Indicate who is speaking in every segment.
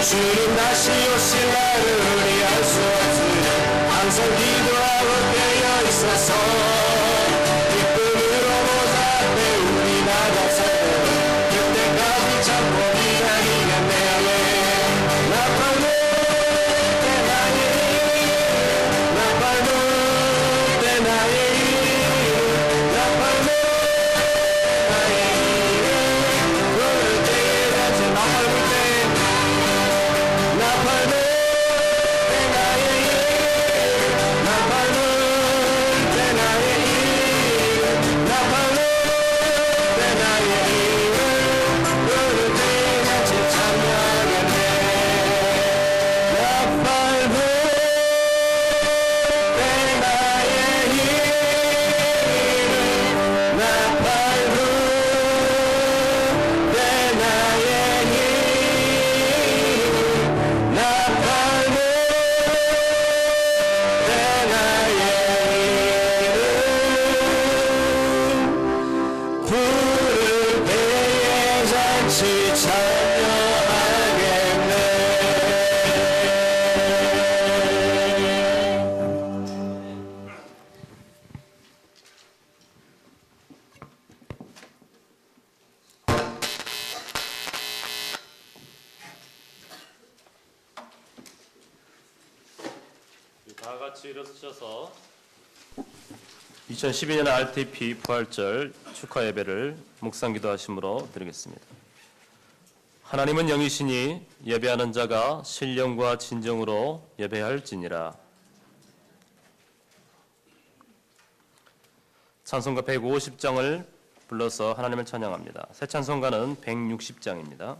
Speaker 1: 주님 다시 오실 날을 우리 알 수 없으니 항상 기도하고 깨어 있어서 기쁨으로 보답해 우리 나가 살고 그때까지 참고 기다리겠네. 나팔 때 나의 일 나팔 때 나의 일 나팔 때 나의 일을 부를 때에 다시 나팔 불 때 나팔 때 나의 일 나팔 때 나의 일 나팔 때 나의 일을 부를 때에 같이 참여하겠네. 나팔 때 나의 일 나팔 때 나의 일 나팔 때 나의 일을 부를 때에 잔치 참여하겠네.
Speaker 2: 다 같이 일어서셔서 2012년 RTP 부활절 축하 예배를 묵상 기도하심으로 드리겠습니다. 하나님은 영이시니 예배하는 자가 신령과 진정으로 예배할지니라. 찬송가 150장을 불러서 하나님을 찬양합니다. 새 찬송가는 160장입니다.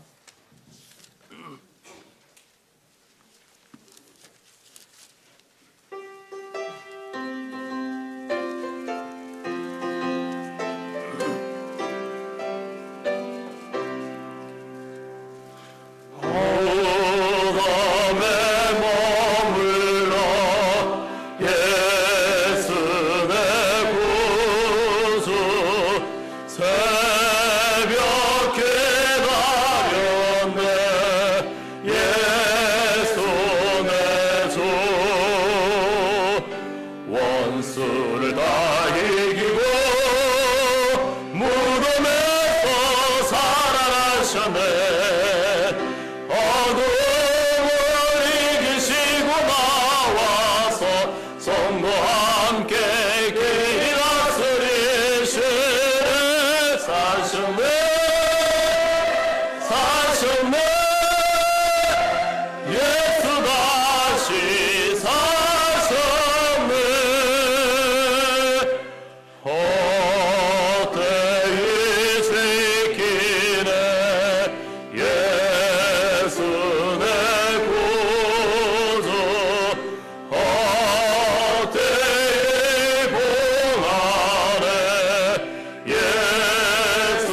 Speaker 1: 원수를 다 이기고 무덤에서 살아나셨네. 어둠을 이기시고 나와서 성도와 함께 길이 다스리시네. 사셨네 사셨네 예수 다시 사셨네. 헛되이 지키네 예수 내 구주. 헛되이 봉하네 예수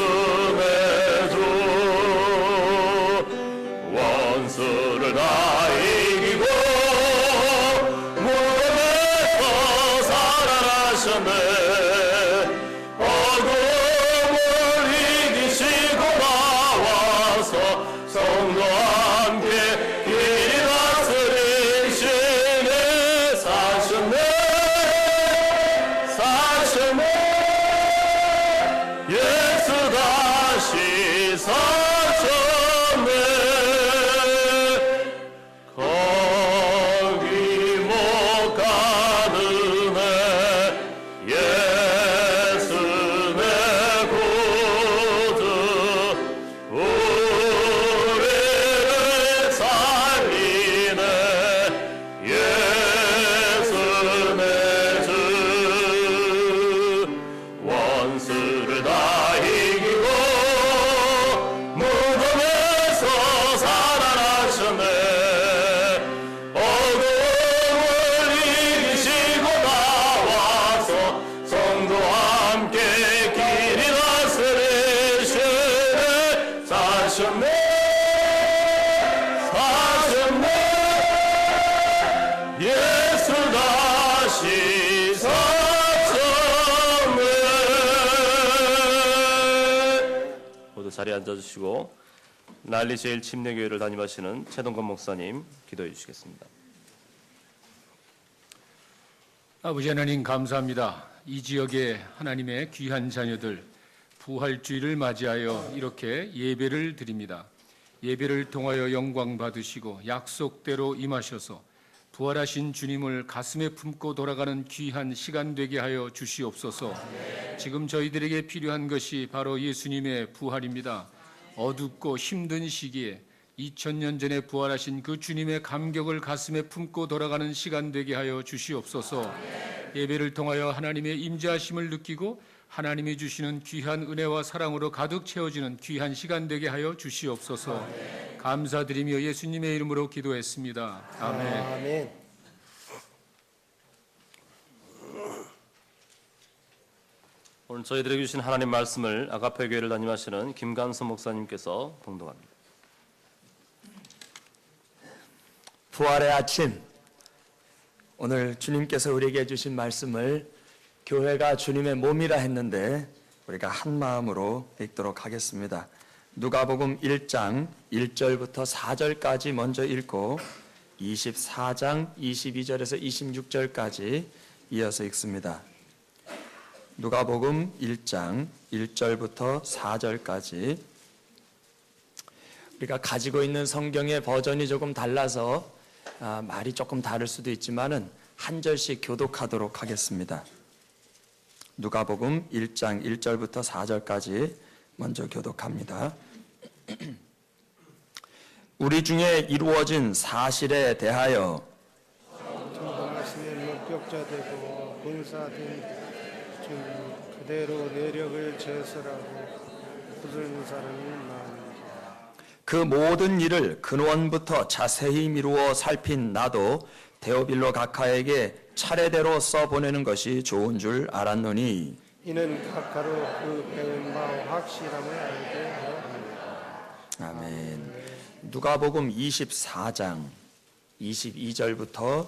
Speaker 2: 모두 자리에 앉아주시고 난리 제일 침례교회를 담임하시는 최동건 목사님 기도해 주시겠습니다.
Speaker 3: 아버지 하나님 감사합니다. 이 지역의 하나님의 귀한 자녀들 부활주의를 맞이하여 이렇게 예배를 드립니다. 예배를 통하여 영광 받으시고 약속대로 임하셔서 부활하신 주님을 가슴에 품고 돌아가는 귀한 시간 되게 하여 주시옵소서. 지금 저희들에게 필요한 것이 바로 예수님의 부활입니다. 어둡고 힘든 시기에 2000년 전에 부활하신 그 주님의 감격을 가슴에 품고 돌아가는 시간 되게 하여 주시옵소서. 예배를 통하여 하나님의 임재하심을 느끼고 하나님이 주시는 귀한 은혜와 사랑으로 가득 채워지는 귀한 시간 되게 하여 주시옵소서. 감사드리며 예수님의 이름으로 기도했습니다. 아멘.
Speaker 1: 아멘.
Speaker 2: 오늘 저희들에게 주신 하나님 말씀을 아가페 교회를 담임하시는 김간수 목사님께서 봉독합니다.
Speaker 1: 부활의 아침, 오늘 주님께서 우리에게 주신 말씀을 교회가 주님의 몸이라 했는데 우리가 한 마음으로 읽도록 하겠습니다. 누가복음 1장 1절부터 4절까지 먼저 읽고 24장 22절에서 26절까지 이어서 읽습니다. 누가복음 1장 1절부터 4절까지. 우리가 가지고 있는 성경의 버전이 조금 달라서 말이 조금 다를 수도 있지만은 한 절씩 교독하도록 하겠습니다. 누가복음 1장 1절부터 4절까지 먼저 교독합니다. 우리 중에 이루어진 사실에 대하여
Speaker 4: 전방하시는 목격자 되고 군사된 중 그대로 내력을 제설하고 부르는 사람이 많으니라.
Speaker 1: 그 모든 일을 근원부터 자세히 미루어 살핀 나도 데오빌로 각하에게 차례대로 써보내는 것이 좋은 줄 알았노니
Speaker 4: 이는 각하로 그 배운 바와 확실함을 알게 하려 합니다.
Speaker 1: 아멘. 누가복음 24장 22절부터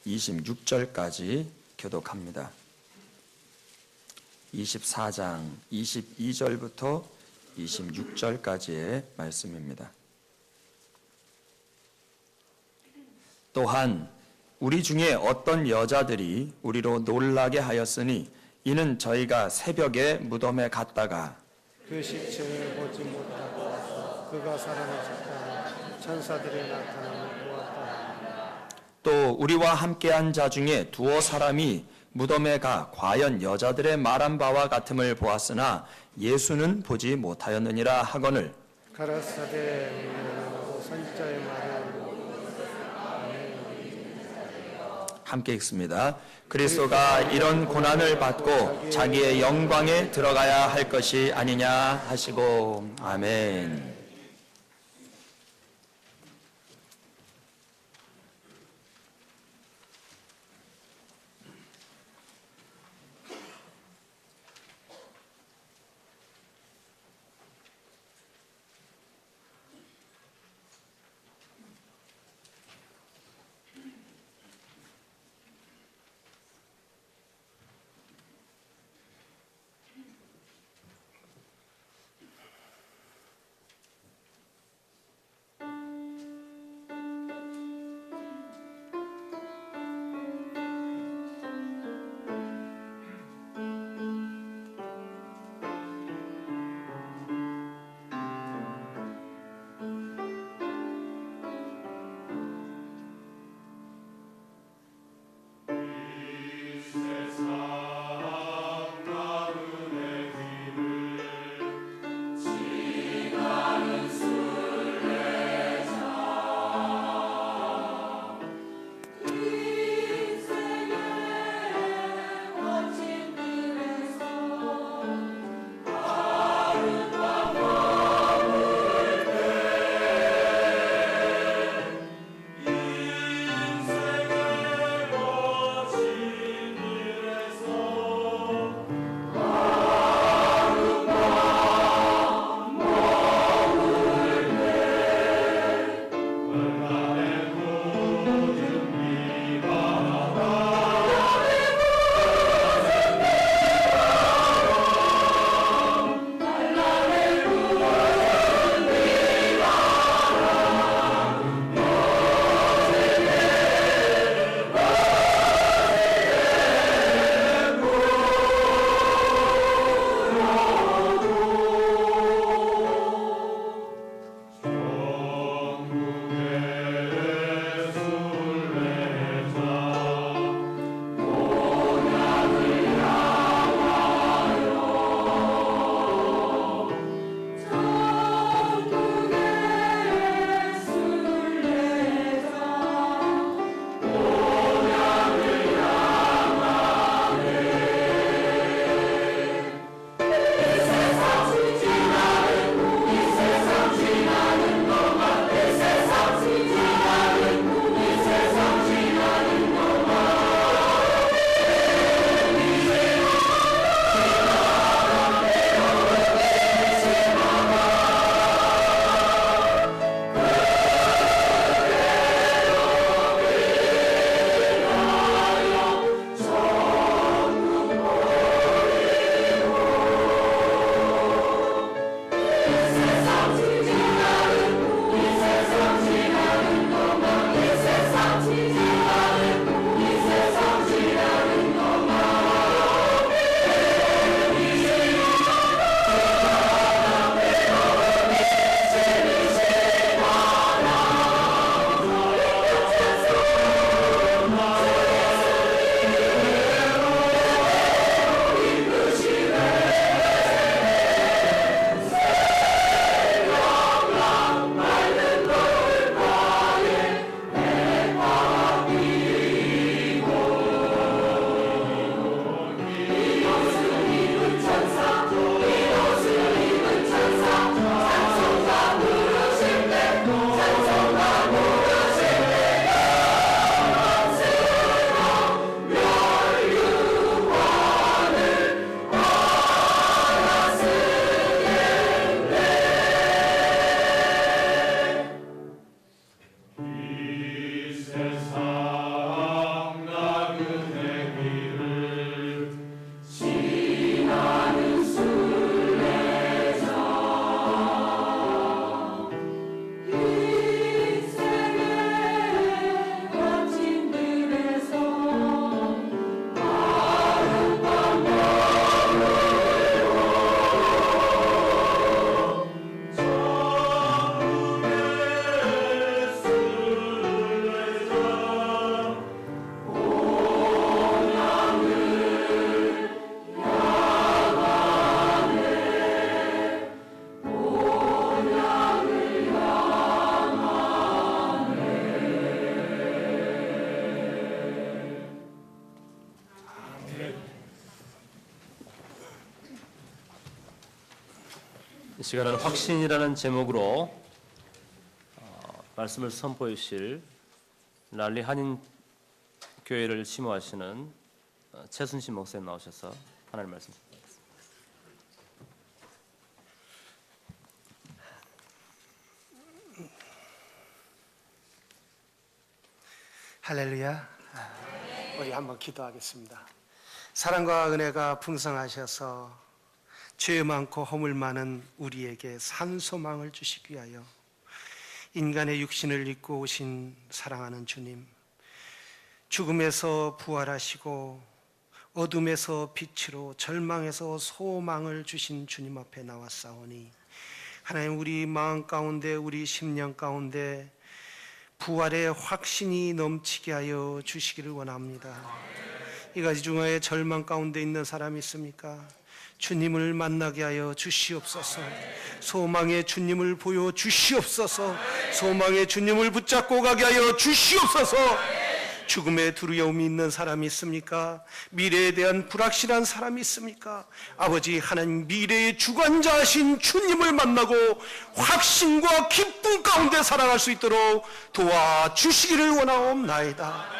Speaker 1: 26절까지 교독합니다. 24장 22절부터 26절까지의 말씀입니다. 또한 우리 중에 어떤 여자들이 우리로 놀라게 하였으니 이는 저희가 새벽에 무덤에 갔다가
Speaker 4: 그 시체를 보지 못하고 그가 살아나셨다는 천사들의 나타남을 보았다.
Speaker 1: 또 우리와 함께한 자 중에 두어 사람이 무덤에 가 과연 여자들의 말한 바와 같음을 보았으나 예수는 보지 못하였느니라 하거늘
Speaker 4: 가라사대 우리는 선지자의 말을
Speaker 1: 함께 읽습니다. 그리스도가 이런 고난을 받고 자기의 영광에 들어가야 할 것이 아니냐 하시고 아멘.
Speaker 2: 이 시간은 확신이라는 제목으로 말씀을 선포해 주실 랄리 한인 교회를 심호하시는 최순신 목사님 나오셔서 하나님 말씀.
Speaker 4: 할렐루야. 우리 한번 기도하겠습니다. 사랑과 은혜가 풍성하셔서 죄 많고 허물 많은 우리에게 산 소망을 주시기 위하여 인간의 육신을 입고 오신 사랑하는 주님, 죽음에서 부활하시고 어둠에서 빛으로 절망에서 소망을 주신 주님 앞에 나왔사오니 하나님, 우리 마음 가운데, 우리 심령 가운데 부활의 확신이 넘치게 하여 주시기를 원합니다. 이 가지 중에 절망 가운데 있는 사람이 있습니까? 주님을 만나게 하여 주시옵소서. 소망의 주님을 보여 주시옵소서. 소망의 주님을 붙잡고 가게 하여 주시옵소서. 죽음의 두려움이 있는 사람이 있습니까? 미래에 대한 불확실한 사람이 있습니까? 아버지 하나님, 미래의 주관자이신 주님을 만나고 확신과 기쁨 가운데 살아갈 수 있도록 도와주시기를 원하옵나이다.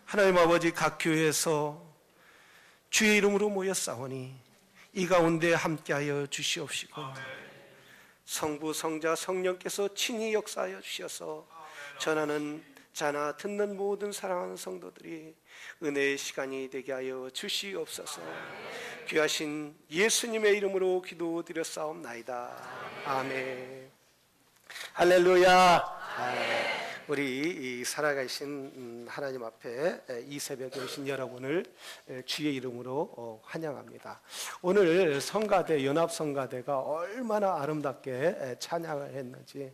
Speaker 4: 하나님 아버지, 각 교회에서 주의 이름으로 모였사오니 이 가운데 함께하여 주시옵시고 성부, 성자, 성령께서 친히 역사하여 주셔서 전하는 자나 듣는 모든 사랑하는 성도들이 은혜의 시간이 되게 하여 주시옵소서. 귀하신 예수님의 이름으로 기도드렸사옵나이다. 아멘. 할렐루야. 우리 이 살아계신 하나님 앞에 이 새벽에 오신 여러분을 주의 이름으로 환영합니다. 오늘 성가대, 연합성가대가 얼마나 아름답게 찬양을 했는지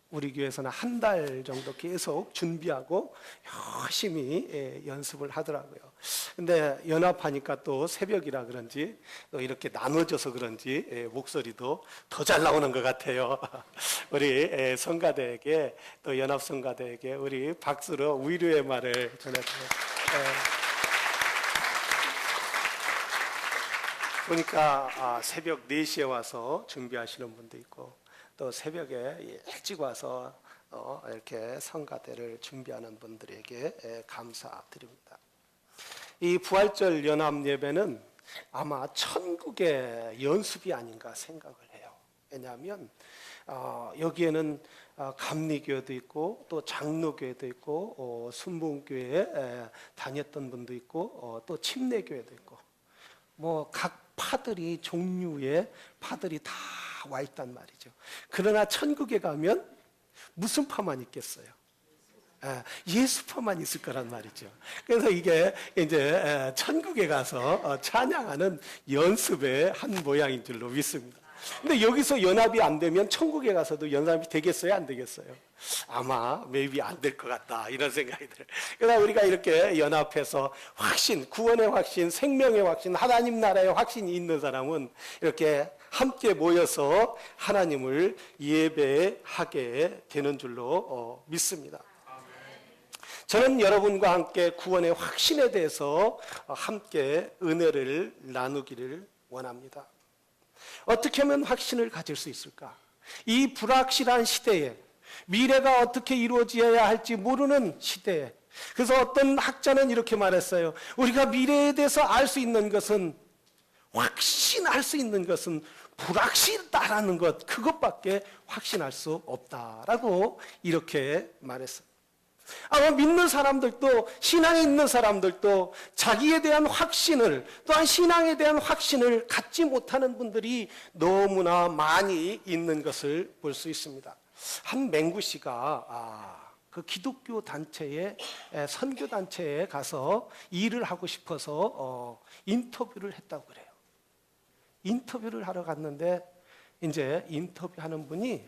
Speaker 4: 우리 교회에서는 한 달 정도 계속 준비하고 열심히 연습을 하더라고요. 근데 연합하니까 또 새벽이라 그런지 또 이렇게 나눠져서 그런지 목소리도 더 잘 나오는 것 같아요. 우리 성가대에게, 또 연합성가대에게 우리 박수로 위로의 말을 전해드려요. 보니까 새벽 4시에 와서 준비하시는 분도 있고, 또 새벽에 일찍 와서 이렇게 성가대를 준비하는 분들에게 감사드립니다. 이 부활절 연합 예배는 아마 천국의 연습이 아닌가 생각을 해요. 왜냐하면 여기에는 감리교회도 있고 또 장로교회도 있고 순복음교회에 다녔던 분도 있고 또 침례교회도 있고, 뭐 각 파들이, 종류의 파들이 다 와 있단 말이죠. 그러나 천국에 가면 무슨 파만 있겠어요? 예수파만 있을 거란 말이죠. 그래서 이게 이제 천국에 가서 찬양하는 연습의 한 모양인 줄로 믿습니다. 근데 여기서 연합이 안 되면 천국에 가서도 연합이 되겠어요? 안 되겠어요? 아마 maybe 안 될 것 같다, 이런 생각이 들어요. 그러나 우리가 이렇게 연합해서 확신, 구원의 확신, 생명의 확신, 하나님 나라의 확신이 있는 사람은 이렇게 함께 모여서 하나님을 예배하게 되는 줄로 믿습니다. 저는 여러분과 함께 구원의 확신에 대해서 함께 은혜를 나누기를 원합니다. 어떻게 하면 확신을 가질 수 있을까? 이 불확실한 시대에, 미래가 어떻게 이루어져야 할지 모르는 시대에, 그래서 어떤 학자는 이렇게 말했어요. 우리가 미래에 대해서 알 수 있는 것은, 확신할 수 있는 것은 불확실하다라는 것, 그것밖에 확신할 수 없다라고 이렇게 말했어요. 아마 믿는 사람들도, 신앙에 있는 사람들도 자기에 대한 확신을, 또한 신앙에 대한 확신을 갖지 못하는 분들이 너무나 많이 있는 것을 볼 수 있습니다. 한 맹구 씨가 그 기독교 단체에, 선교 단체에 가서 일을 하고 싶어서 인터뷰를 했다고 그래요. 인터뷰를 하러 갔는데 이제 인터뷰하는 분이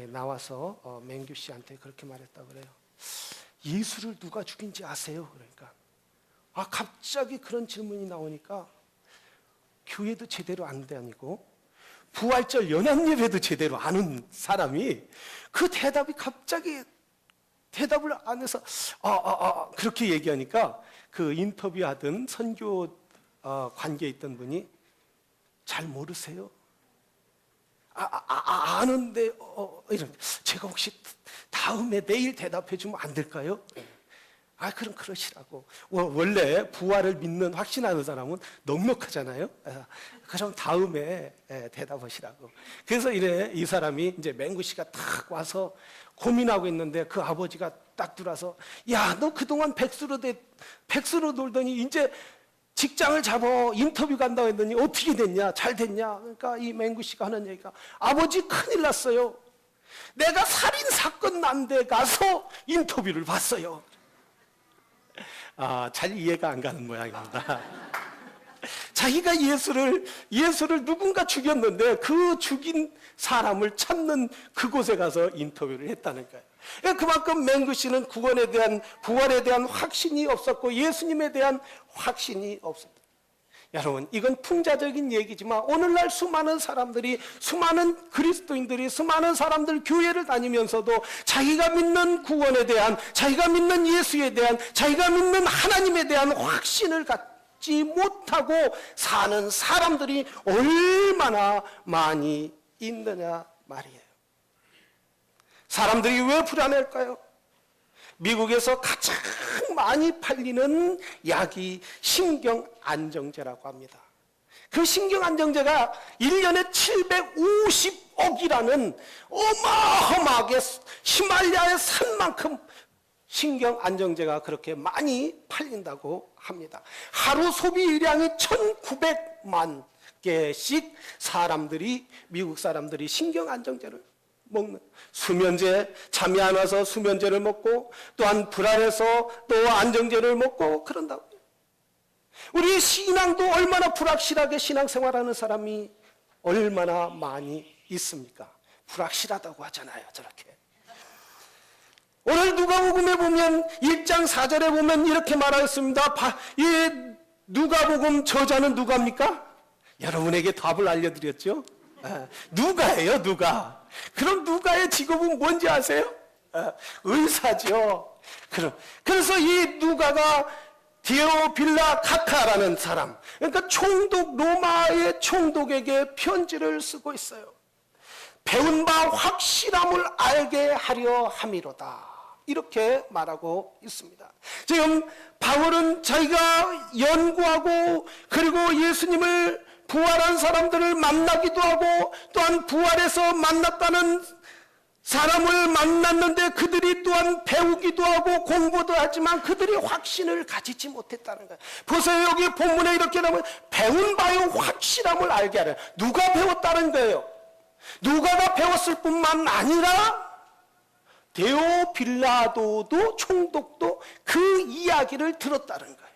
Speaker 4: 나와서 맹규 씨한테 그렇게 말했다고 그래요. 예수를 누가 죽인지 아세요? 그러니까 갑자기 그런 질문이 나오니까 교회도 제대로 안 다니고 부활절 연합예배도 제대로 안 온 사람이 그 대답이 갑자기 대답을 안 해서 그렇게 얘기하니까 그 인터뷰하던 선교 관계에 있던 분이 잘 모르세요? 아는데 이런 제가 혹시 다음에 내일 대답해 주면 안 될까요? 그럼 그러시라고. 원래 부활을 믿는 확신하는 사람은 넉넉하잖아요. 그럼 다음에 대답하시라고. 그래서 이 사람이 이제 맹구 씨가 딱 와서 고민하고 있는데 그 아버지가 딱 들어와서 야, 너 그동안 백수로 놀더니 이제 직장을 잡아 인터뷰 간다고 했더니 어떻게 됐냐? 잘 됐냐? 그러니까 이 맹구 씨가 하는 얘기가 아버지 큰일 났어요. 내가 살인 사건 난 데 가서 인터뷰를 봤어요. 잘 이해가 안 가는 모양입니다. 자기가 예수를 누군가 죽였는데 그 죽인 사람을 찾는 그곳에 가서 인터뷰를 했다는 거예요. 그만큼 맹구 씨는 구원에 대한, 부활에 대한 확신이 없었고 예수님에 대한 확신이 없었다. 여러분, 이건 풍자적인 얘기지만 오늘날 수많은 사람들이, 수많은 그리스도인들이, 수많은 사람들 교회를 다니면서도 자기가 믿는 구원에 대한, 자기가 믿는 예수에 대한, 자기가 믿는 하나님에 대한 확신을 갖지 못하고 사는 사람들이 얼마나 많이 있느냐 말이에요. 사람들이 왜 불안할까요? 미국에서 가장 많이 팔리는 약이 신경안정제라고 합니다. 그 신경안정제가 1년에 750억이라는 어마어마하게 히말라야 산만큼 신경안정제가 그렇게 많이 팔린다고 합니다. 하루 소비량이 1900만 개씩 미국 사람들이 신경안정제를 먹는, 수면제, 잠이 안 와서 수면제를 먹고 또한 불안해서 또 안정제를 먹고 그런다고. 우리 신앙도 얼마나 불확실하게 신앙생활하는 사람이 얼마나 많이 있습니까? 불확실하다고 하잖아요, 저렇게. 오늘 누가복음에 보면 1장 4절에 보면 이렇게 말하였습니다. 이 누가복음 저자는 누가입니까? 여러분에게 답을 알려드렸죠? 누가예요, 누가. 그럼 누가의 직업은 뭔지 아세요? 의사죠. 그래서 이 누가가 디오빌라 카카라는 사람, 그러니까 로마의 총독에게 편지를 쓰고 있어요. 배운 바 확실함을 알게 하려 함이로다. 이렇게 말하고 있습니다. 지금 바울은 자기가 연구하고 그리고 예수님을 부활한 사람들을 만나기도 하고 또한 부활해서 만났다는 사람을 만났는데 그들이 또한 배우기도 하고 공부도 하지만 그들이 확신을 가지지 못했다는 거예요. 보세요, 여기 본문에 이렇게 나오면 배운 바의 확실함을 알게 하라. 누가 배웠다는 거예요? 누가가 배웠을 뿐만 아니라 데오빌라도도 총독도 그 이야기를 들었다는 거예요.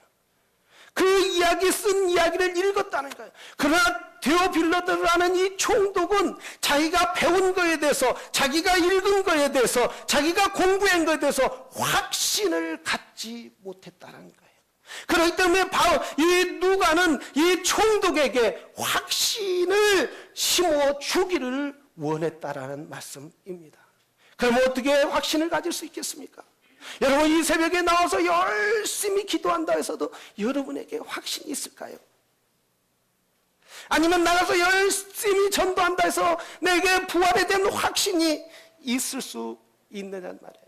Speaker 4: 그 이야기 쓴 이야기를 읽었다는 거예요. 그러나 데오빌라도라는 이 총독은 자기가 배운 거에 대해서, 자기가 읽은 거에 대해서, 자기가 공부한 거에 대해서 확신을 갖지 못했다는 거예요. 그렇기 때문에 바로 이 누가는 이 총독에게 확신을 심어 주기를 원했다라는 말씀입니다. 그럼 어떻게 확신을 가질 수 있겠습니까? 여러분, 이 새벽에 나와서 열심히 기도한다 해서도 여러분에게 확신이 있을까요? 아니면 나가서 열심히 전도한다 해서 내게 부활에 대한 확신이 있을 수 있느냐는 말이에요.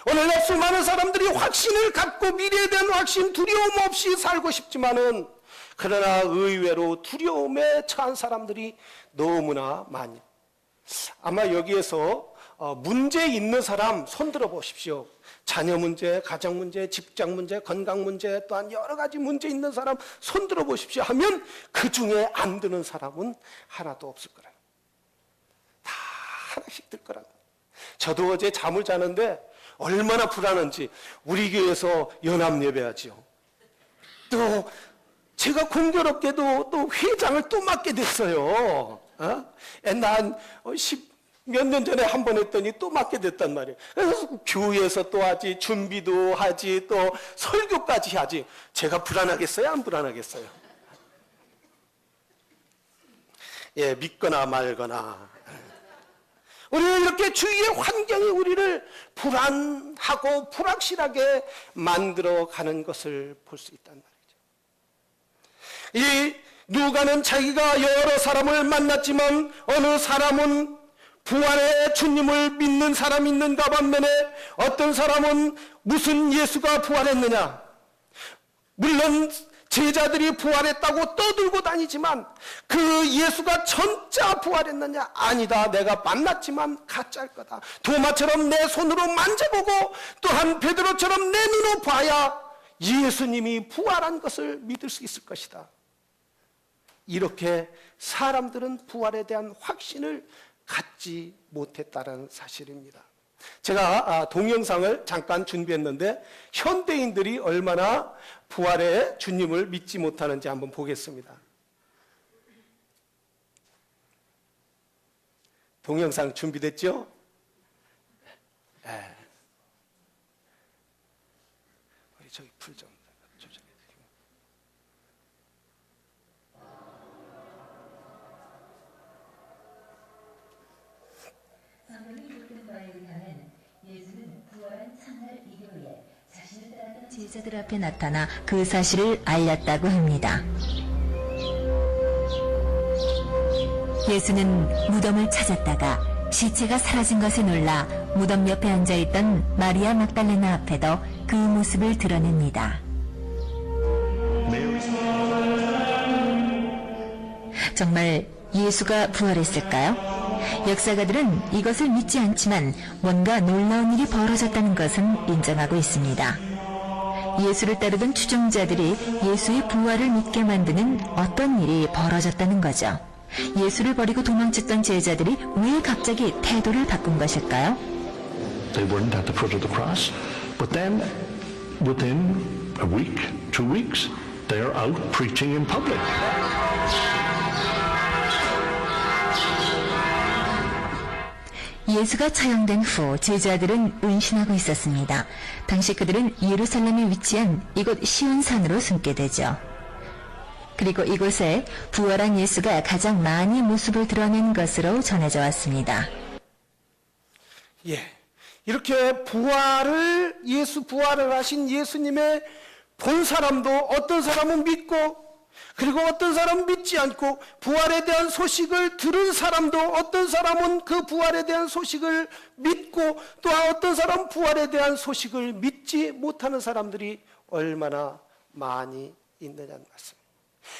Speaker 4: 오늘날 수많은 사람들이 확신을 갖고 미래에 대한 확신, 두려움 없이 살고 싶지만은 그러나 의외로 두려움에 처한 사람들이 너무나 많이. 아마 여기에서 문제 있는 사람 손들어 보십시오. 자녀 문제, 가정 문제, 직장 문제, 건강 문제, 또한 여러 가지 문제 있는 사람 손들어 보십시오 하면 그 중에 안 드는 사람은 하나도 없을 거라고. 다 하나씩 들 거라고. 저도 어제 잠을 자는데 얼마나 불안한지. 우리 교회에서 연합 예배하지요. 또 제가 공교롭게도 또 회장을 또 맡게 됐어요. 옛날 몇 년 전에 한 번 했더니 또 맡게 됐단 말이에요. 그래서 교회에서 또 하지, 준비도 하지, 또 설교까지 하지. 제가 불안하겠어요? 안 불안하겠어요? 예, 믿거나 말거나. 우리는 이렇게 주위의 환경이 우리를 불안하고 불확실하게 만들어 가는 것을 볼 수 있단 말이죠. 이 누가는 자기가 여러 사람을 만났지만 어느 사람은 부활의 주님을 믿는 사람이 있는가 반면에 어떤 사람은 무슨 예수가 부활했느냐. 물론 제자들이 부활했다고 떠들고 다니지만 그 예수가 진짜 부활했느냐? 아니다. 내가 만났지만 가짜일 거다. 도마처럼 내 손으로 만져보고 또한 베드로처럼 내 눈으로 봐야 예수님이 부활한 것을 믿을 수 있을 것이다. 이렇게 사람들은 부활에 대한 확신을 갖지 못했다는 사실입니다. 제가 동영상을 잠깐 준비했는데 현대인들이 얼마나 부활의 주님을 믿지 못하는지 한번 보겠습니다. 동영상 준비됐죠? 네. 우리 저기 풀 좀 조정해 드리고.
Speaker 5: 성경이 이끄는 바에 의하면 예수는 부활한 첫날 일요일에 자신을 따랐던 제자들 앞에 나타나 그 사실을 알렸다고 합니다. 예수는 무덤을 찾았다가 시체가 사라진 것에 놀라 무덤 옆에 앉아있던 마리아 막달레나 앞에도 그 모습을 드러냅니다. 정말 예수가 부활했을까요? 역사가들은 이것을 믿지 않지만 뭔가 놀라운 일이 벌어졌다는 것은 인정하고 있습니다. 예수를 따르던 추종자들이 예수의 부활을 믿게 만드는 어떤 일이 벌어졌다는 거죠. 예수를 버리고 도망쳤던 제자들이 왜 갑자기 태도를 바꾼 것일까요?
Speaker 6: They weren't at the foot of the cross, but then within a week, 2 weeks, they are out preaching in public.
Speaker 5: 예수가 처형된 후 제자들은 은신하고 있었습니다. 당시 그들은 예루살렘에 위치한 이곳 시온산으로 숨게 되죠. 그리고 이곳에 부활한 예수가 가장 많이 모습을 드러낸 것으로 전해져 왔습니다.
Speaker 4: 예, 이렇게 예수 부활을 하신 예수님의 본 사람도 어떤 사람은 믿고 그리고 어떤 사람은 믿지 않고 부활에 대한 소식을 들은 사람도 어떤 사람은 그 부활에 대한 소식을 믿고 또한 어떤 사람은 부활에 대한 소식을 믿지 못하는 사람들이 얼마나 많이 있느냐는 말씀.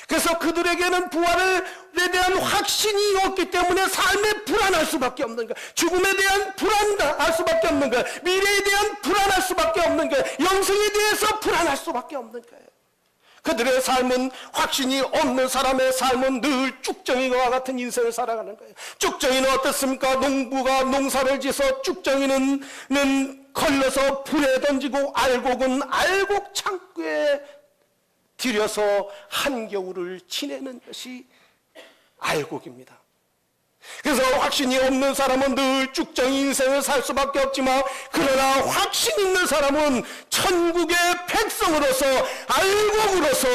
Speaker 4: 그래서 그들에게는 부활에 대한 확신이 없기 때문에 삶에 불안할 수밖에 없는 거예요. 죽음에 대한 불안할 수밖에 없는 거예요. 미래에 대한 불안할 수밖에 없는 거예요. 영생에 대해서 불안할 수밖에 없는 거예요. 그들의 삶은 확신이 없는 사람의 삶은 늘 쭉정이와 같은 인생을 살아가는 거예요. 쭉정이는 어떻습니까? 농부가 농사를 지어서 쭉정이는 걸러서 불에 던지고 알곡은 알곡 창고에 들여서 한겨울을 지내는 것이 알곡입니다. 그래서 확신이 없는 사람은 늘 쭉정이 인생을 살 수밖에 없지만 그러나 확신 있는 사람은 천국의 백성으로서 알곡으로서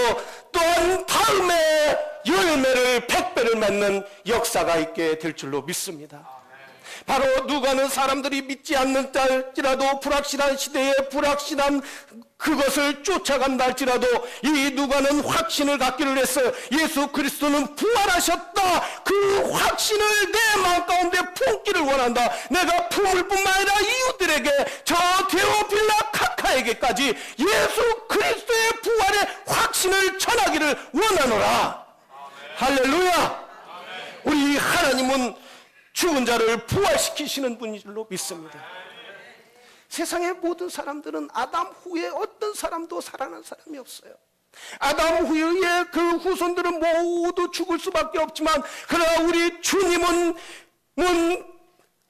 Speaker 4: 또한 다음에 열매를 100배를 맺는 역사가 있게 될 줄로 믿습니다. 바로 누가는 사람들이 믿지 않는 할지라도 불확실한 시대에 불확실한 그것을 쫓아간다 할지라도 이 누가는 확신을 갖기를 했어요. 예수 그리스도는 부활하셨다. 그 확신을 내 마음 가운데 품기를 원한다. 내가 품을 뿐만 아니라 이웃들에게 저 데오필라 카카에게까지 예수 그리스도의 부활의 확신을 전하기를 원하노라. 할렐루야. 우리 하나님은 죽은 자를 부활시키시는 분인 줄로 믿습니다. 세상의 모든 사람들은 아담 후에 어떤 사람도 살아난 사람이 없어요. 아담 후에 그 후손들은 모두 죽을 수밖에 없지만 그러나 우리 주님은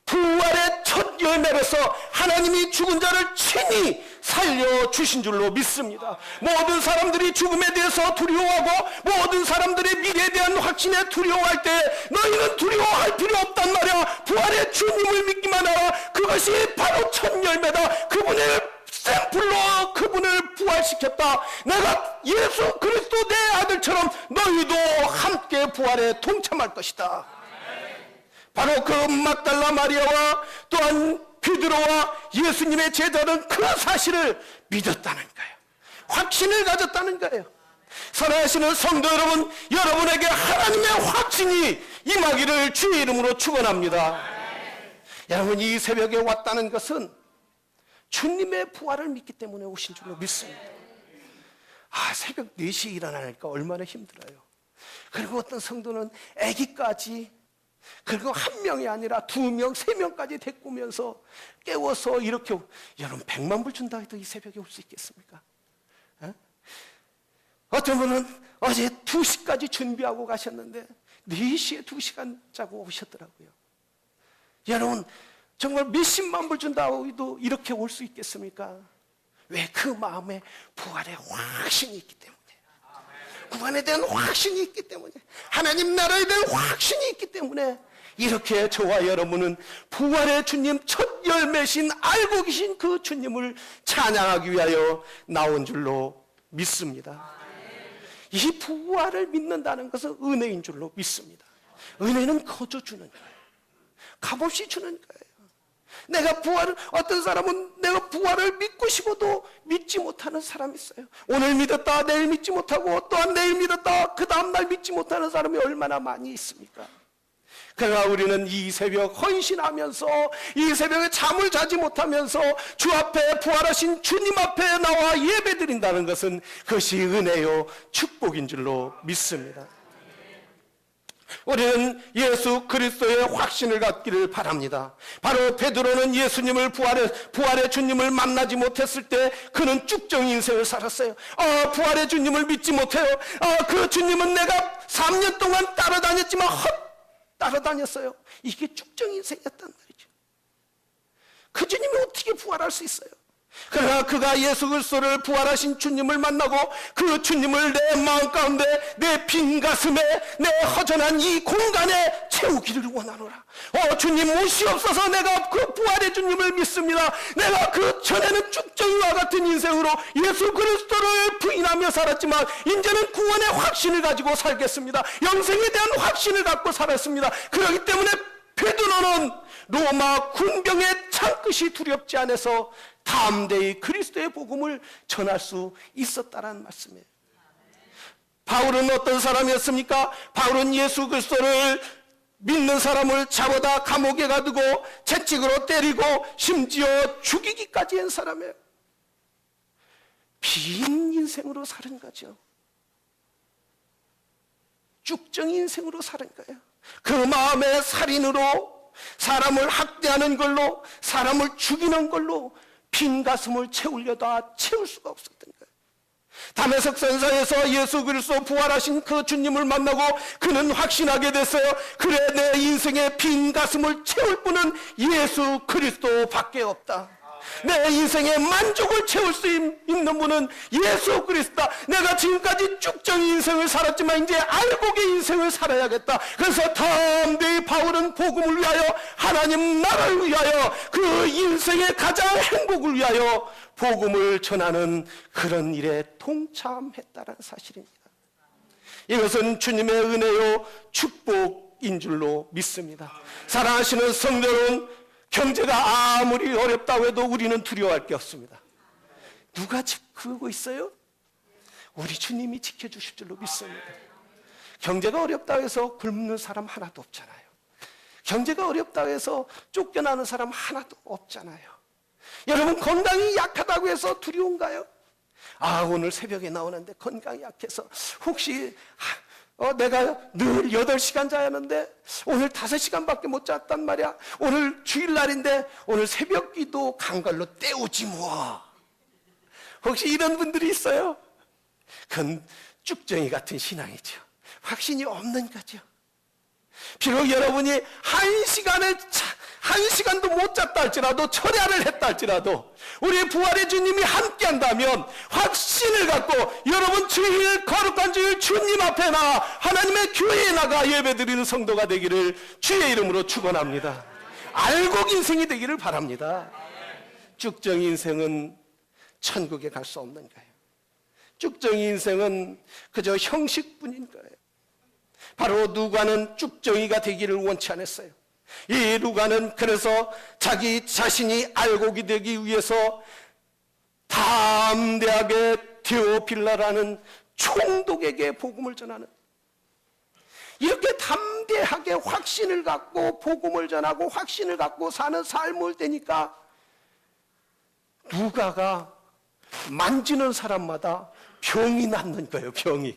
Speaker 4: 부활의 첫 열매로서 하나님이 죽은 자를 친히 살려주신 줄로 믿습니다. 모든 사람들이 죽음에 대해서 두려워하고 모든 사람들의 미래에 대한 확신에 두려워할 때 너희는 두려워할 필요 없단 말이야. 부활의 주님을 믿기만 하라. 그것이 바로 첫 열매다. 그분의 샘플로 그분을 부활시켰다. 내가 예수 그리스도 내 아들처럼 너희도 함께 부활에 동참할 것이다. 바로 그 막달라 마리아와 또한 베드로와 예수님의 제자는 그 사실을 믿었다는 거예요. 확신을 가졌다는 거예요. 사랑하시는 성도 여러분, 여러분에게 하나님의 확신이 임하기를 주의 이름으로 축원합니다. 여러분, 이 새벽에 왔다는 것은 주님의 부활을 믿기 때문에 오신 줄로 믿습니다. 새벽 4시에 일어나니까 얼마나 힘들어요. 그리고 어떤 성도는 아기까지, 그리고 1명이 아니라 2명, 3명까지 데리고면서 깨워서 이렇게, 여러분 100만 불 준다 해도 이 새벽에 올 수 있겠습니까? 어떤 분은 어제 2시까지 준비하고 가셨는데 4시에 2시간 자고 오셨더라고요. 여러분, 정말 몇십만 불 준다고 해도 이렇게 올 수 있겠습니까? 왜? 그 마음에 부활의 확신이 있기 때문에, 구원에 대한 확신이 있기 때문에, 하나님 나라에 대한 확신이 있기 때문에 이렇게 저와 여러분은 부활의 주님, 첫 열매신 알고 계신 그 주님을 찬양하기 위하여 나온 줄로 믿습니다. 이 부활을 믿는다는 것은 은혜인 줄로 믿습니다. 은혜는 거저 주는 거예요. 값없이 주는 거예요. 내가 부활을, 어떤 사람은 내가 부활을 믿고 싶어도 믿지 못하는 사람이 있어요. 오늘 믿었다 내일 믿지 못하고, 또한 내일 믿었다 그 다음날 믿지 못하는 사람이 얼마나 많이 있습니까? 그러나 우리는 이 새벽 헌신하면서, 이 새벽에 잠을 자지 못하면서 주 앞에, 부활하신 주님 앞에 나와 예배드린다는 것은 그것이 은혜요 축복인 줄로 믿습니다. 우리는 예수 그리스도의 확신을 갖기를 바랍니다. 바로 베드로는 예수님을, 부활의 주님을 만나지 못했을 때 그는 쭉정 인생을 살았어요. 부활의 주님을 믿지 못해요. 그 주님은 내가 3년 동안 따라다녔지만 따라다녔어요. 이게 쭉정 인생이었단 말이죠. 그 주님이 어떻게 부활할 수 있어요? 그러나 그가 예수 그리스도를, 부활하신 주님을 만나고 그 주님을 내 마음 가운데, 내 빈 가슴에, 내 허전한 이 공간에 채우기를 원하노라. 주님 무시없어서 내가 그 부활의 주님을 믿습니다. 내가 그 전에는 쭉정이와 같은 인생으로 예수 그리스도를 부인하며 살았지만 이제는 구원의 확신을 가지고 살겠습니다. 영생에 대한 확신을 갖고 살았습니다. 그렇기 때문에 베드로는 로마 군병의 창끝이 두렵지 않아서 담대히 그리스도의 복음을 전할 수 있었다는 말씀이에요. 바울은 어떤 사람이었습니까? 바울은 예수 그리스도를 믿는 사람을 잡아다 감옥에 가두고 채찍으로 때리고 심지어 죽이기까지 한 사람이에요. 빈 인생으로 사는 거죠. 쭉정 인생으로 사는 거예요. 그 마음의 살인으로, 사람을 학대하는 걸로, 사람을 죽이는 걸로 빈 가슴을 채우려다 채울 수가 없었던 거예요. 다메섹 선사에서 예수 그리스도 부활하신 그 주님을 만나고 그는 확신하게 됐어요. 그래, 내 인생의 빈 가슴을 채울 분은 예수 그리스도밖에 없다. 내 인생의 만족을 채울 수 있는 분은 예수 그리스도다. 내가 지금까지 쭉정 인생을 살았지만 이제 알곡의 인생을 살아야겠다. 그래서 담대히 바울은 복음을 위하여, 하나님 나라를 위하여, 그 인생의 가장 행복을 위하여 복음을 전하는 그런 일에 동참했다는 사실입니다. 이것은 주님의 은혜요 축복인 줄로 믿습니다. 사랑하시는 성도 여러분, 경제가 아무리 어렵다고 해도 우리는 두려워할 게 없습니다. 누가 지키고 있어요? 우리 주님이 지켜주실 줄로 믿습니다. 경제가 어렵다고 해서 굶는 사람 하나도 없잖아요. 경제가 어렵다고 해서 쫓겨나는 사람 하나도 없잖아요. 여러분, 건강이 약하다고 해서 두려운가요? 오늘 새벽에 나오는데 건강이 약해서 혹시 내가 늘 8시간 자야 하는데 오늘 5시간밖에 못 잤단 말이야. 오늘 주일날인데 오늘 새벽 기도 간 걸로 때우지 뭐. 혹시 이런 분들이 있어요? 그건 쭉정이 같은 신앙이죠. 확신이 없는 거죠. 비록 여러분이 1시간도 못 잤다 할지라도, 철야를 했다 할지라도 우리 부활의 주님이 함께 한다면 확신을 갖고 여러분 주일, 거룩한 주일 주님 앞에 나와 하나님의 교회에 나가 예배드리는 성도가 되기를 주의 이름으로 축원합니다. 알곡 인생이 되기를 바랍니다. 쭉정 인생은 천국에 갈 수 없는 거예요. 쭉정 인생은 그저 형식뿐인 거예요. 바로 누가는 쭉정이가 되기를 원치 않았어요. 이 누가는 그래서 자기 자신이 알곡이 되기 위해서 담대하게 데오필라라는 총독에게 복음을 전하는, 이렇게 담대하게 확신을 갖고 복음을 전하고 확신을 갖고 사는 삶을 되니까 누가가 만지는 사람마다 병이 낫는 거예요. 병이.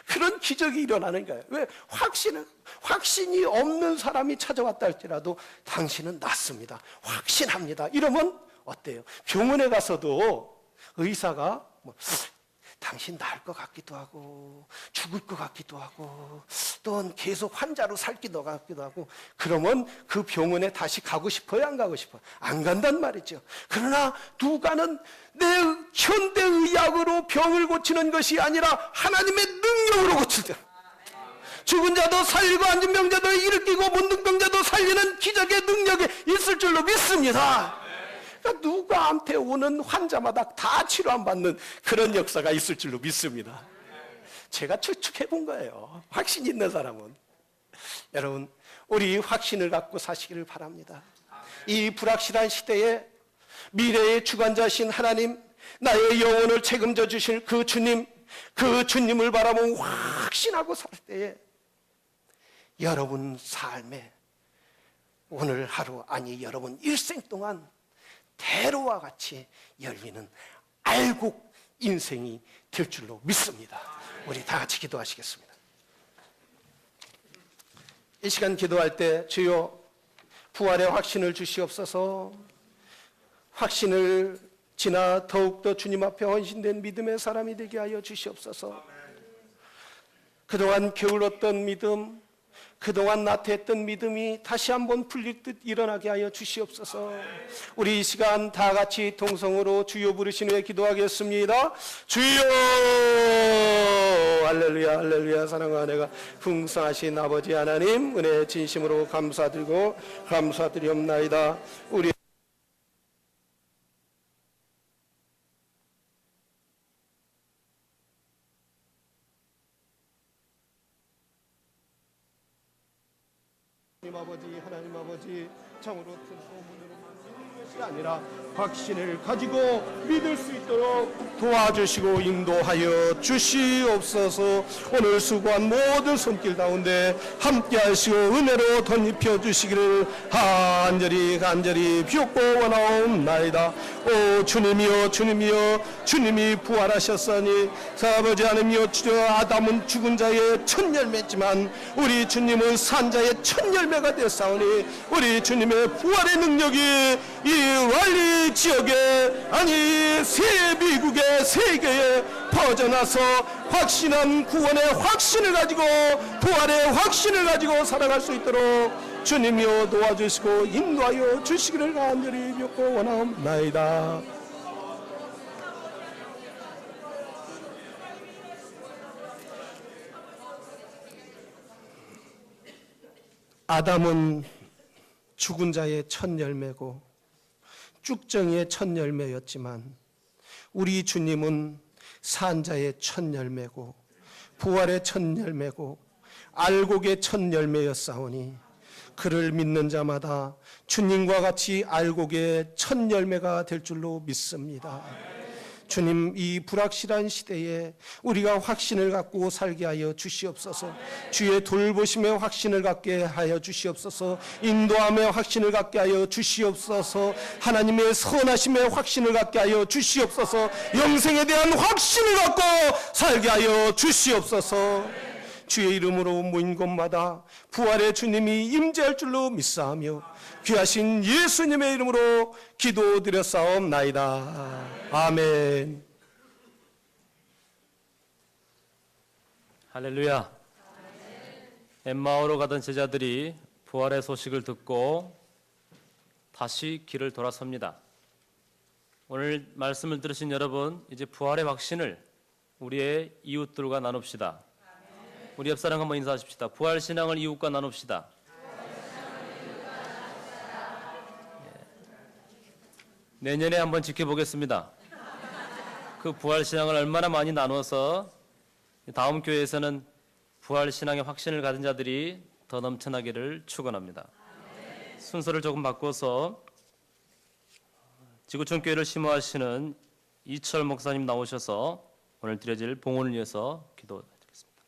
Speaker 4: 그런 기적이 일어나는 거예요. 왜? 확신이 없는 사람이 찾아왔다 할지라도 당신은 낫습니다, 확신합니다, 이러면 어때요? 병원에 가서도 의사가 당신 나을 것 같기도 하고 죽을 것 같기도 하고 또 계속 환자로 살기도 같기도 하고, 그러면 그 병원에 다시 가고 싶어요, 안 가고 싶어요? 안 간단 말이죠. 그러나 누가는 내 현대의학으로 병을 고치는 것이 아니라 하나님의 능력으로 고치더라. 죽은 자도 살리고 앉은 병자도 일으키고 문둥병자도 살리는 기적의 능력이 있을 줄로 믿습니다. 그러니까 누가한테 오는 환자마다 다 치료 안 받는 그런 역사가 있을 줄로 믿습니다. 제가 추측해 본 거예요. 확신 있는 사람은. 여러분, 우리 확신을 갖고 사시기를 바랍니다. 이 불확실한 시대에 미래의 주관자신 하나님, 나의 영혼을 책임져 주실 그 주님, 그 주님을 바라보고 확신하고 살 때에 여러분 삶에 오늘 하루, 아니 여러분 일생 동안 대로와 같이 열리는 알곡 인생이 될 줄로 믿습니다. 우리 다 같이 기도하시겠습니다. 이 시간 기도할 때 주여 부활의 확신을 주시옵소서. 확신을 지나 더욱더 주님 앞에 헌신된 믿음의 사람이 되게 하여 주시옵소서. 그동안 게을렀던 믿음, 그동안 나태했던 믿음이 다시 한번 풀릴 듯 일어나게 하여 주시옵소서. 우리 이 시간 다 같이 동성으로 주여 부르신 후에 기도하겠습니다. 주여, 할렐루야 할렐루야. 사랑과 은혜가 풍성하신 아버지 하나님, 은혜 진심으로 감사드리고 감사드리옵나이다. 우리 하나님 아버지, 참으로 큰 소문으로만 믿는 것이 아니라 확신을 가지고 믿을 수 있도록 도와주시고 인도하여 주시옵소서. 오늘 수고한 모든 손길 가운데 함께 하시고 은혜로 덧입혀 주시기를 간절히 비옵고 원하옵나이다. 오 주님이여, 주님이여, 주님이 부활하셨으니 아버지 하나님이여, 주여 아담은 죽은 자의 첫 열매지만 우리 주님은 산 자의 첫 열매가 됐사오니 우리 주님의 부활의 능력이 이 왈리 지역에, 아니 새 미국의 세계에 퍼져나서 확신한 구원의 확신을 가지고 부활의 확신을 가지고 살아갈 수 있도록 주님이여 도와주시고 인도하여 주시기를 간절히 뵙고 원하옵나이다. 아담은 죽은 자의 첫 열매고 쭉정이의 첫 열매였지만 우리 주님은 산 자의 첫 열매고 부활의 첫 열매고 알곡의 첫 열매였사오니 그를 믿는 자마다 주님과 같이 알곡의 첫 열매가 될 줄로 믿습니다. 주님, 이 불확실한 시대에 우리가 확신을 갖고 살게 하여 주시옵소서. 주의 돌보심의 확신을 갖게 하여 주시옵소서. 인도함의 확신을 갖게 하여 주시옵소서. 하나님의 선하심의 확신을 갖게 하여 주시옵소서. 영생에 대한 확신을 갖고 살게 하여 주시옵소서. 주의 이름으로 모인 곳마다 부활의 주님이 임재할 줄로 믿사오며 귀하신 예수님의 이름으로 기도드렸사옵나이다. 아멘.
Speaker 2: 할렐루야. 엠마오로 가던 제자들이 부활의 소식을 듣고 다시 길을 돌아섭니다. 오늘 말씀을 들으신 여러분, 이제 부활의 확신을 우리의 이웃들과 나눕시다. 우리 옆 사람 한번 인사하십시다. 부활 신앙을 이웃과 나눕시다. 내년에 한번 지켜보겠습니다. 그 부활 신앙을 얼마나 많이 나눠서 다음 교회에서는 부활 신앙의 확신을 가진 자들이 더 넘쳐나기를 축원합니다. 순서를 조금 바꿔서 지구촌 교회를 심호하시는 이철 목사님 나오셔서 오늘 드려질 봉헌을 위해서 기도드리겠습니다.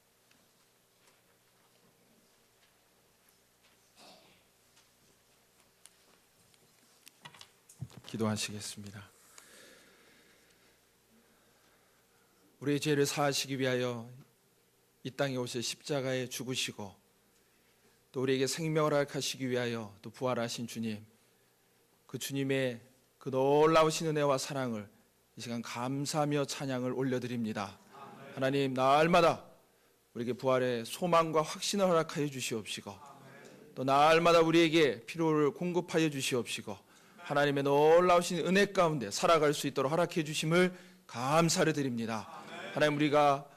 Speaker 7: 기도하시겠습니다. 우리의 죄를 사하시기 위하여 이 땅에 오셔 십자가에 죽으시고 또 우리에게 생명을 허락하시기 위하여 또 부활하신 주님, 그 주님의 그 놀라우신 은혜와 사랑을 이 시간 감사하며 찬양을 올려드립니다. 하나님, 날마다 우리에게 부활의 소망과 확신을 허락하여 주시옵시고 또 날마다 우리에게 필요를 공급하여 주시옵시고 하나님의 놀라우신 은혜 가운데 살아갈 수 있도록 허락해 주심을 감사를 드립니다. 하나님, 우리가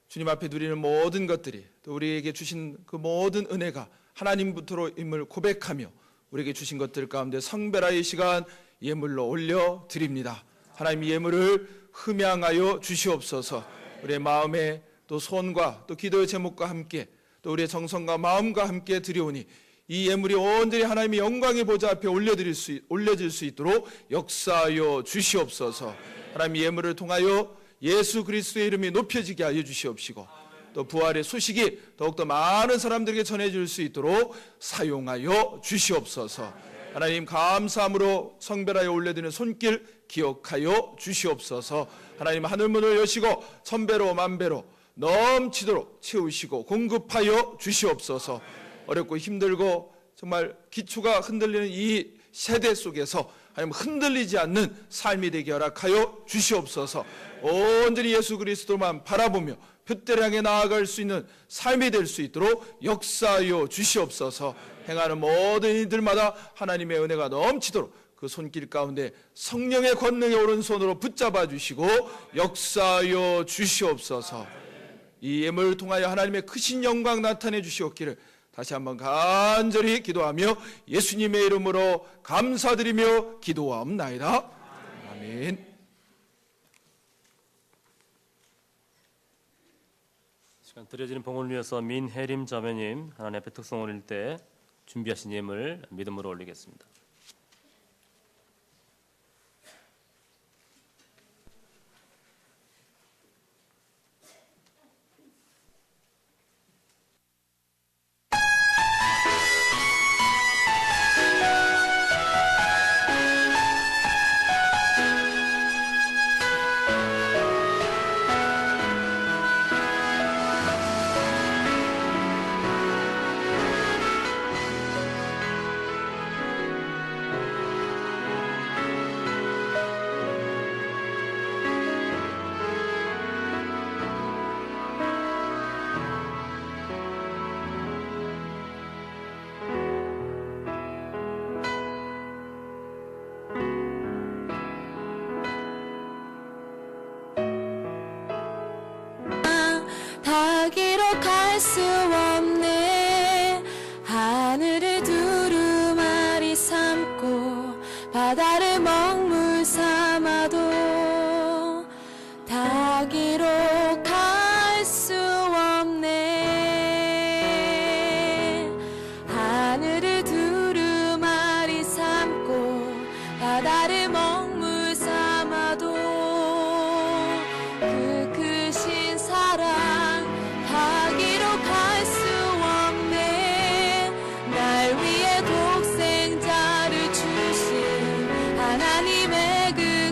Speaker 7: 주님 앞에 누리는 모든 것들이 또 우리에게 주신 그 모든 은혜가 하나님부터임을 고백하며 우리에게 주신 것들 가운데 성별하의 시간 예물로 올려드립니다. 하나님, 이 예물을 흠양하여 주시옵소서. 우리의 마음에 또 손과 또 기도의 제목과 함께 또 우리의 정성과 마음과 함께 드려오니 이 예물이 온전히 하나님의 영광의 보좌 앞에 올려질 수 있도록 역사하여 주시옵소서. 하나님, 이 예물을 통하여 예수 그리스도의 이름이 높여지게 하여 주시옵시고 또 부활의 소식이 더욱더 많은 사람들에게 전해질 수 있도록 사용하여 주시옵소서. 하나님, 감사함으로 성별하여 올려드리는 손길 기억하여 주시옵소서. 하나님, 하늘문을 여시고 천배로 만배로 넘치도록 채우시고 공급하여 주시옵소서. 어렵고 힘들고 정말 기초가 흔들리는 이 세대 속에서 하나님, 흔들리지 않는 삶이 되게 허락하여 주시옵소서. 온전히 예수 그리스도만 바라보며 표대를 향해 나아갈 수 있는 삶이 될 수 있도록 역사하여 주시옵소서. 행하는 모든 이들마다 하나님의 은혜가 넘치도록 그 손길 가운데 성령의 권능의 오른손으로 붙잡아 주시고 역사하여 주시옵소서. 이 예물을 통하여 하나님의 크신 영광 나타내 주시옵기를 다시 한번 간절히 기도하며 예수님의 이름으로 감사드리며 기도하옵나이다. 아멘.
Speaker 2: 시간 드려지는 봉헌을 위해서 민혜림 자매님 하나님 앞에 특성 올릴 때 준비하신 예물 믿음으로 올리겠습니다.
Speaker 8: 닿기로 갈 수 없네. 하늘을 두루마리 삼고 바다를 먹물 삼아도 닿기로 갈 수 없네. 하늘을 두루마리 삼고 바다를 먹물 삼아도 그 크신 사랑 닿기로 갈 수 없네. 날 위해 독생자를 주신 하나님의 그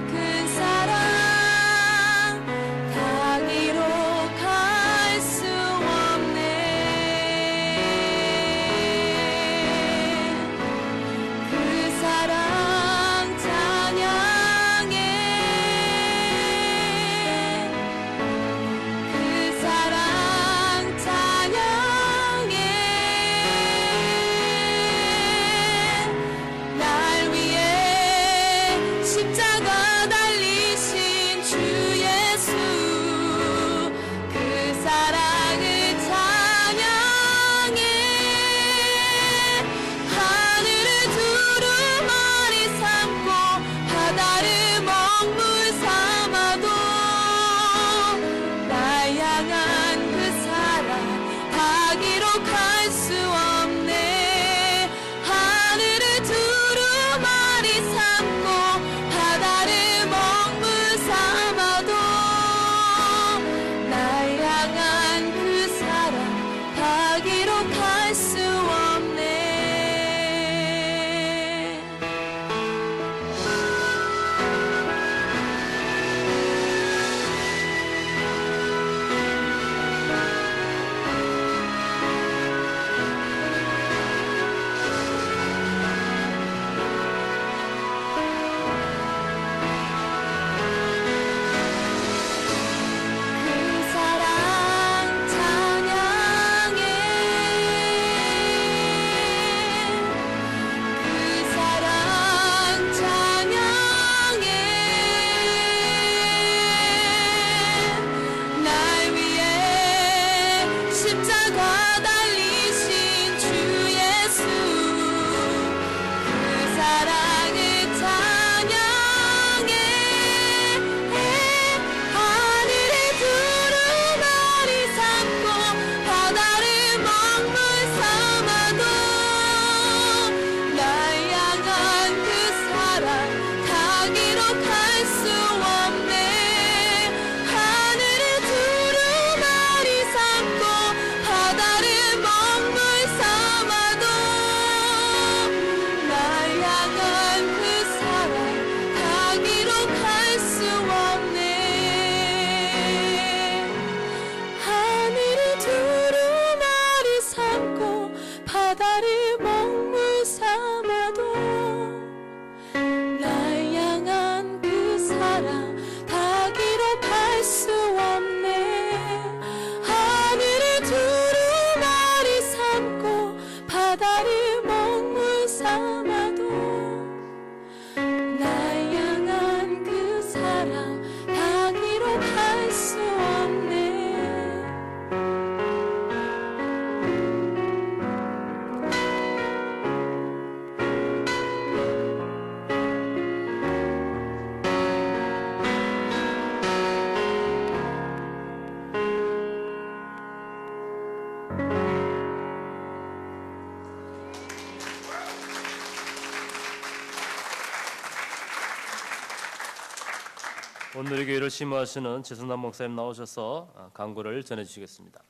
Speaker 2: 오늘 이 교회를 심호하시는 지순남 목사님 나오셔서 강구를 전해 주시겠습니다.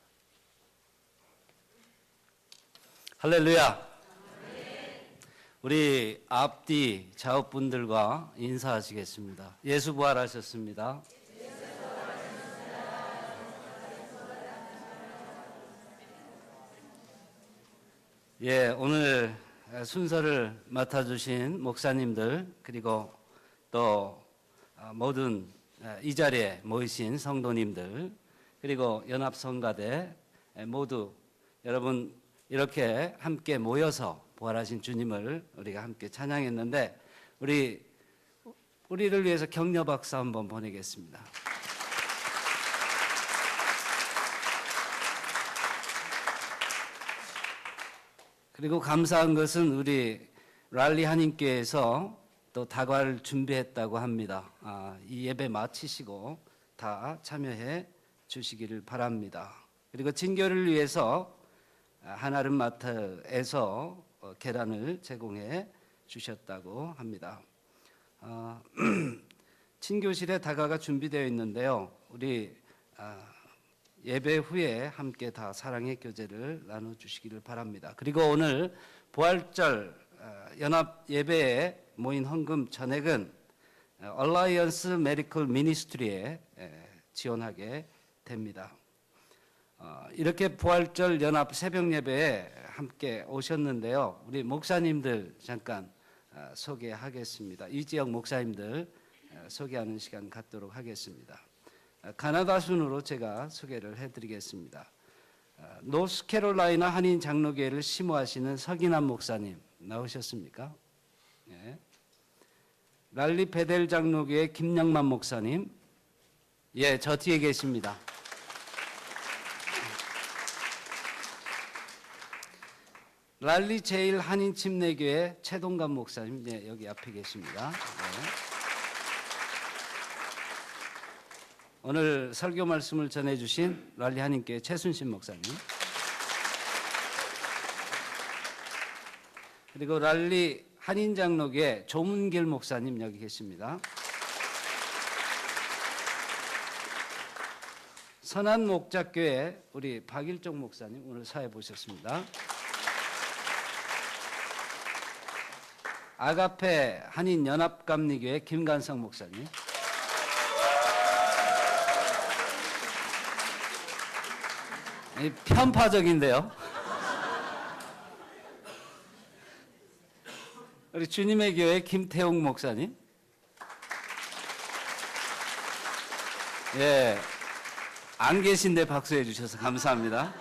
Speaker 9: 할렐루야. 우리 앞뒤 좌우분들과 인사하시겠습니다. 예수 부활하셨습니다. 예, 오늘 순서를 맡아주신 목사님들 그리고 또 모든 이 자리에 모이신 성도님들 그리고 연합성가대 모두 여러분 이렇게 함께 모여서 부활하신 주님을 우리가 함께 찬양했는데 우리를 위해서 격려 박수 한번 보내겠습니다. 그리고 감사한 것은 우리 랄리 한인교회에서 또 다과를 준비했다고 합니다. 이 예배 마치시고 다 참여해 주시기를 바랍니다. 그리고 진교를 위해서 하나름마트에서 계란을 제공해 주셨다고 합니다. 친교실에 다과가 준비되어 있는데요. 우리 예배 후에 함께 다 사랑의 교제를 나눠주시기를 바랍니다. 그리고 오늘 부활절 연합 예배에 모인 헌금 전액은 얼라이언스 메디컬 미니스트리에 지원하게 됩니다. 이렇게 부활절 연합 새벽 예배에 함께 오셨는데요. 우리 목사님들 잠깐 소개하겠습니다. 이 지역 목사님들 소개하는 시간 갖도록 하겠습니다. 가나다 순으로 제가 소개를 해드리겠습니다. 노스캐롤라이나 한인 장로교회를 심호하시는 서기남 목사님 나오셨습니까? 예. 랄리 베델 장로교회 김영만 목사님, 예, 저 뒤에 계십니다. 랄리 제일 한인 침례교회 최동감 목사님, 예, 여기 앞에 계십니다. 예. 오늘 설교 말씀을 전해주신 랄리 한인교회 최순신 목사님, 그리고 랄리 한인장로교회 조문길 목사님 여기 계십니다. 선한목작교회 우리 박일종 목사님 오늘 사회 보셨습니다. 아가페 한인연합감리교회 김간성 목사님, 편파적인데요. 우리 주님의 교회 김태웅 목사님, 예, 안 계신데 박수해 주셔서 감사합니다.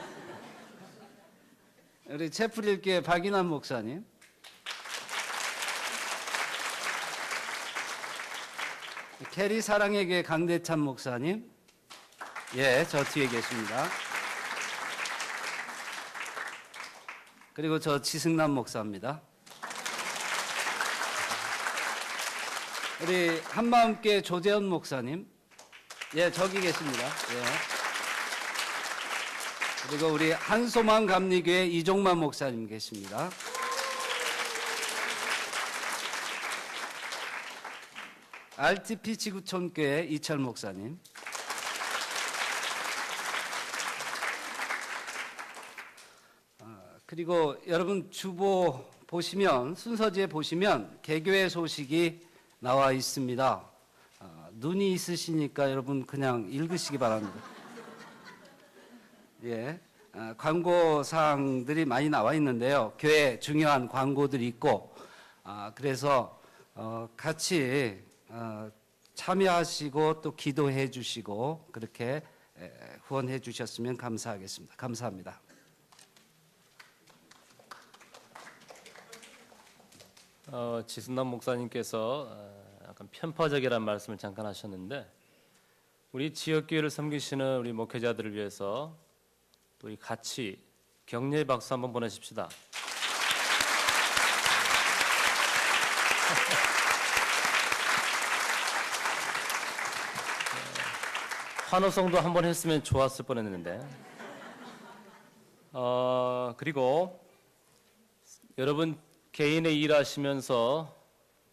Speaker 9: 우리 채플일교회 박인환 목사님, 캐리 사랑의 교회 강대찬 목사님, 예, 저 뒤에 계십니다. 그리고 저 지승남 목사입니다. 우리 한마음교회 조재현 목사님, 예, 저기 계십니다. 예. 그리고 우리 한소망 감리교회 이종만 목사님 계십니다. RTP 지구촌교회 이철 목사님, 그리고 여러분 주보 보시면 순서지에 보시면 개교회 소식이 나와 있습니다. 눈이 있으시니까 여러분 그냥 읽으시기 바랍니다. 예, 광고 사항들이 많이 나와 있는데요. 교회 중요한 광고들이 있고, 그래서 같이 참여하시고 또 기도해 주시고 그렇게 후원해 주셨으면 감사하겠습니다. 감사합니다.
Speaker 2: 지순남 목사님께서 약간 편파적이라는 말씀을 잠깐 하셨는데 우리 지역교회를 섬기시는 우리 목회자들을 위해서 또 이 같이 격려의 박수 한번 보내십시다. 환호성도 한번 했으면 좋았을 뻔했는데 그리고 여러분 개인의 일하시면서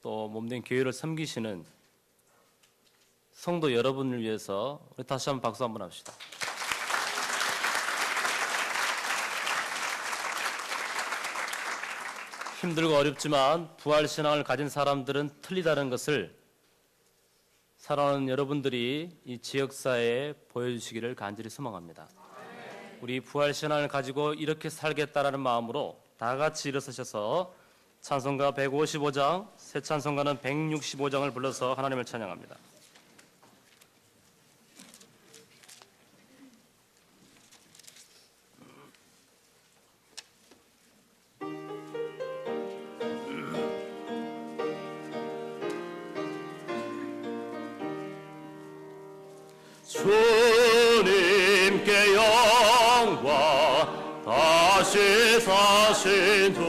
Speaker 2: 또 몸된 교회를 섬기시는 성도 여러분을 위해서 우리 다시 한번 박수 한번 합시다. 힘들고 어렵지만 부활신앙을 가진 사람들은 틀리다는 것을 사랑하는 여러분들이 이 지역사회에 보여주시기를 간절히 소망합니다. 우리 부활신앙을 가지고 이렇게 살겠다라는 마음으로 다 같이 일어서셔서 찬송가 155장, 새 찬송가는 165장을 불러서 하나님을 찬양합니다.
Speaker 10: 주님께 영광 다시 사신 주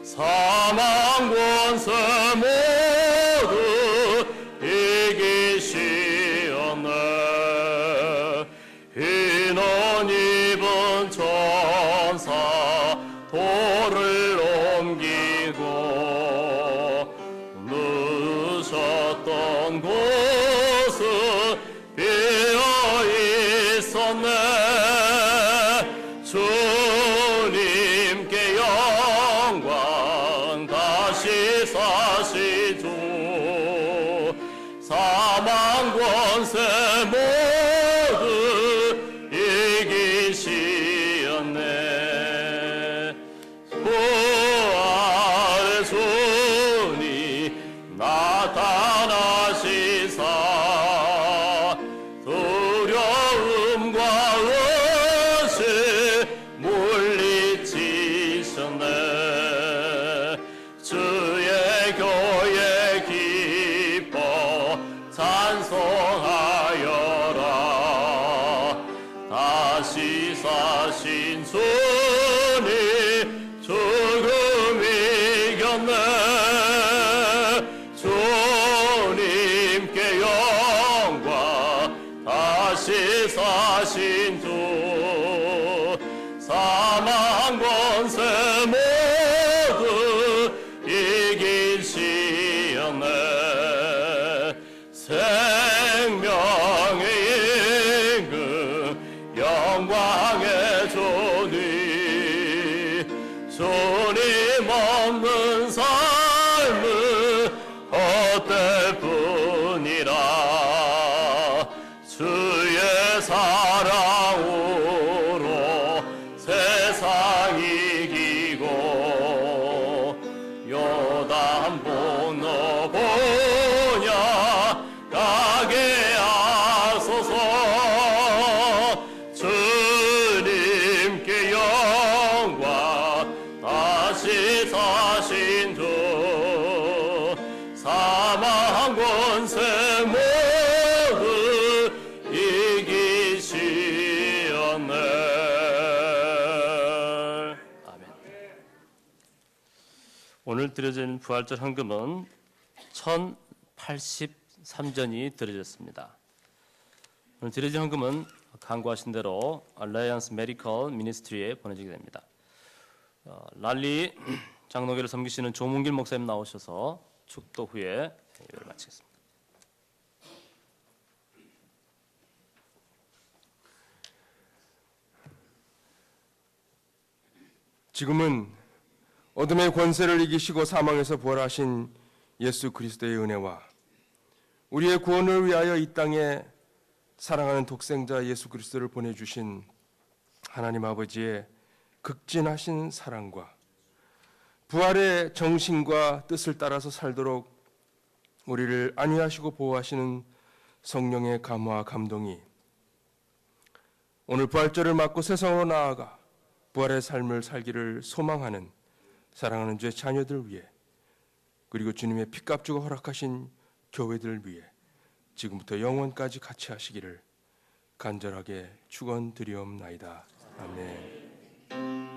Speaker 10: 사망 권세 모두 이기시었네. 흰옷 입은 천사 돌을 옮기고 누우셨던 곳은 비어 있었네. 주님께 영광 다시 사신 주 사망 권세 모두 이기시었네. 부활의 주님 나타나시사 두려움과 의심 물리치셨네. 주의 교회 기뻐 찬송하여라. 다시 사신 주님 죽음 이겼네. 주님께 영광 다시 사신 주 사망 권세 모두 이기시었네. 생명의 임금 영광의 주님 주님 없는 삶은 헛될 뿐이라. 주의 사랑으로 세상 이기고 요단 번호 보냐 가게 하소서. 주님께 영광 다시 사신 주 사망 권세 모두 이기시었네.
Speaker 2: 아멘. 오늘 드려진 부활절 헌금은 1083전이 드려졌습니다. 오늘 드려진 헌금은 간구하신 대로 알라이언스 메디컬 미니스트리에 보내지게 됩니다. 랄리 장로교를 섬기시는 조문길 목사님 나오셔서 축도 후에 예배를 마치겠습니다.
Speaker 11: 지금은 어둠의 권세를 이기시고 사망에서 부활하신 예수 그리스도의 은혜와 우리의 구원을 위하여 이 땅에 사랑하는 독생자 예수 그리스도를 보내주신 하나님 아버지의 극진하신 사랑과 부활의 정신과 뜻을 따라서 살도록 우리를 안위하시고 보호하시는 성령의 감화와 감동이 오늘 부활절을 맞고 세상으로 나아가 부활의 삶을 살기를 소망하는 사랑하는 주의 자녀들 위해 그리고 주님의 피값 주고 허락하신 교회들을 위해 지금부터 영원까지 같이 하시기를 간절하게 축원드리옵나이다. 아멘.